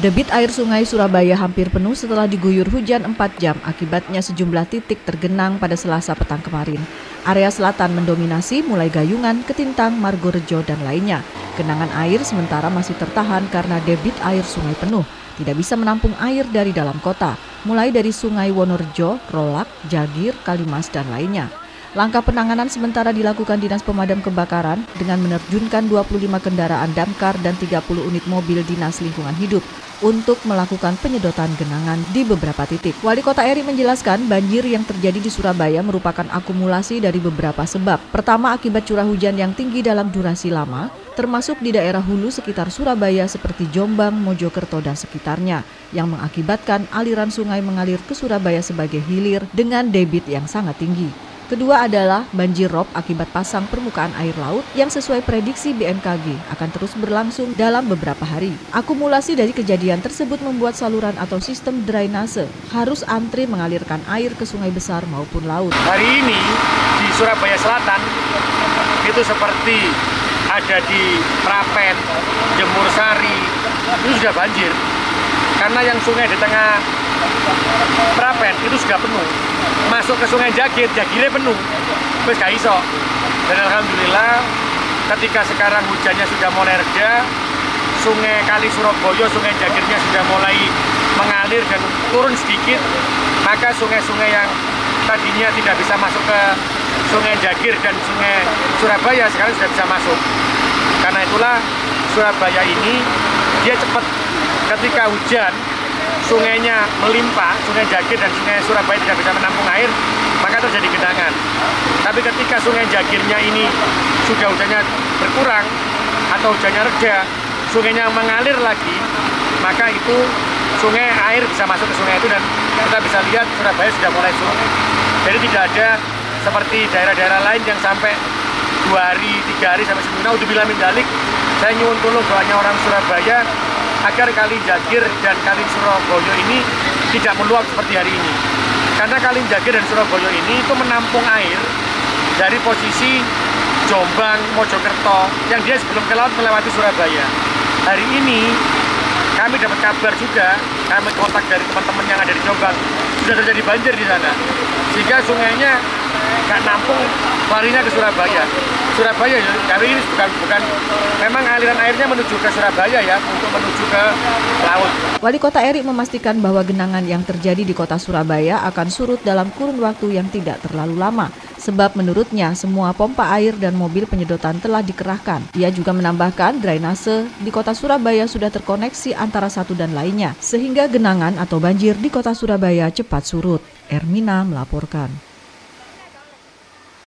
Debit air sungai Surabaya hampir penuh setelah diguyur hujan 4 jam. Akibatnya sejumlah titik tergenang pada Selasa petang kemarin. Area selatan mendominasi mulai Gayungan, Ketintang, Margorejo, dan lainnya. Genangan air sementara masih tertahan karena debit air sungai penuh. Tidak bisa menampung air dari dalam kota, mulai dari Sungai Wonorejo, Rolak, Jagir, Kalimas, dan lainnya. Langkah penanganan sementara dilakukan Dinas Pemadam Kebakaran dengan menerjunkan 25 kendaraan damkar dan 30 unit mobil Dinas Lingkungan Hidup untuk melakukan penyedotan genangan di beberapa titik. Wali Kota Eri menjelaskan banjir yang terjadi di Surabaya merupakan akumulasi dari beberapa sebab. Pertama, akibat curah hujan yang tinggi dalam durasi lama, termasuk di daerah hulu sekitar Surabaya seperti Jombang, Mojokerto, dan sekitarnya, yang mengakibatkan aliran sungai mengalir ke Surabaya sebagai hilir dengan debit yang sangat tinggi. Kedua adalah banjir rob akibat pasang permukaan air laut yang sesuai prediksi BMKG akan terus berlangsung dalam beberapa hari. Akumulasi dari kejadian tersebut membuat saluran atau sistem drainase harus antri mengalirkan air ke sungai besar maupun laut. Hari ini di Surabaya Selatan itu seperti ada di Prapen, Jemur Sari, itu sudah banjir. Karena yang sungai di tengah Prapen itu sudah penuh. Masuk ke Sungai Jagir, Jagirnya penuh, terus gak iso. Dan alhamdulillah ketika sekarang hujannya sudah mulai reda, Sungai Kali Surabaya, Sungai Jagirnya sudah mulai mengalir dan turun sedikit, maka sungai-sungai yang tadinya tidak bisa masuk ke Sungai Jagir dan Sungai Surabaya sekarang sudah bisa masuk. Karena itulah Surabaya ini dia cepat ketika hujan, sungainya melimpah, Sungai Jagir dan Sungai Surabaya tidak bisa menampung air, maka terjadi genangan. Tapi ketika Sungai Jagirnya ini sudah hujannya berkurang atau hujannya reda, sungainya mengalir lagi, maka itu sungai air bisa masuk ke sungai itu dan kita bisa lihat Surabaya sudah mulai surut. Jadi tidak ada seperti daerah-daerah lain yang sampai 2 hari, 3 hari sampai seminggu. Naudzubillah min dzalik, saya nyuwun tulung doanya orang Surabaya agar Kali Jagir dan Kali Surabaya ini tidak meluap seperti hari ini. Karena Kali Jagir dan Surabaya ini itu menampung air dari posisi Jombang, Mojokerto, yang dia sebelum ke laut melewati Surabaya. Hari ini kami dapat kabar juga, kami kontak dari teman-teman yang ada di Jombang, sudah terjadi banjir di sana. Sehingga sungainya nggak nampung larinya ke Surabaya. Surabaya ya, kali ini bukan memang aliran airnya menuju ke Surabaya ya, untuk menuju ke laut. Wali Kota Eri memastikan bahwa genangan yang terjadi di Kota Surabaya akan surut dalam kurun waktu yang tidak terlalu lama. Sebab menurutnya semua pompa air dan mobil penyedotan telah dikerahkan. Ia juga menambahkan drainase di Kota Surabaya sudah terkoneksi antara satu dan lainnya, sehingga genangan atau banjir di Kota Surabaya cepat surut. Ermina melaporkan.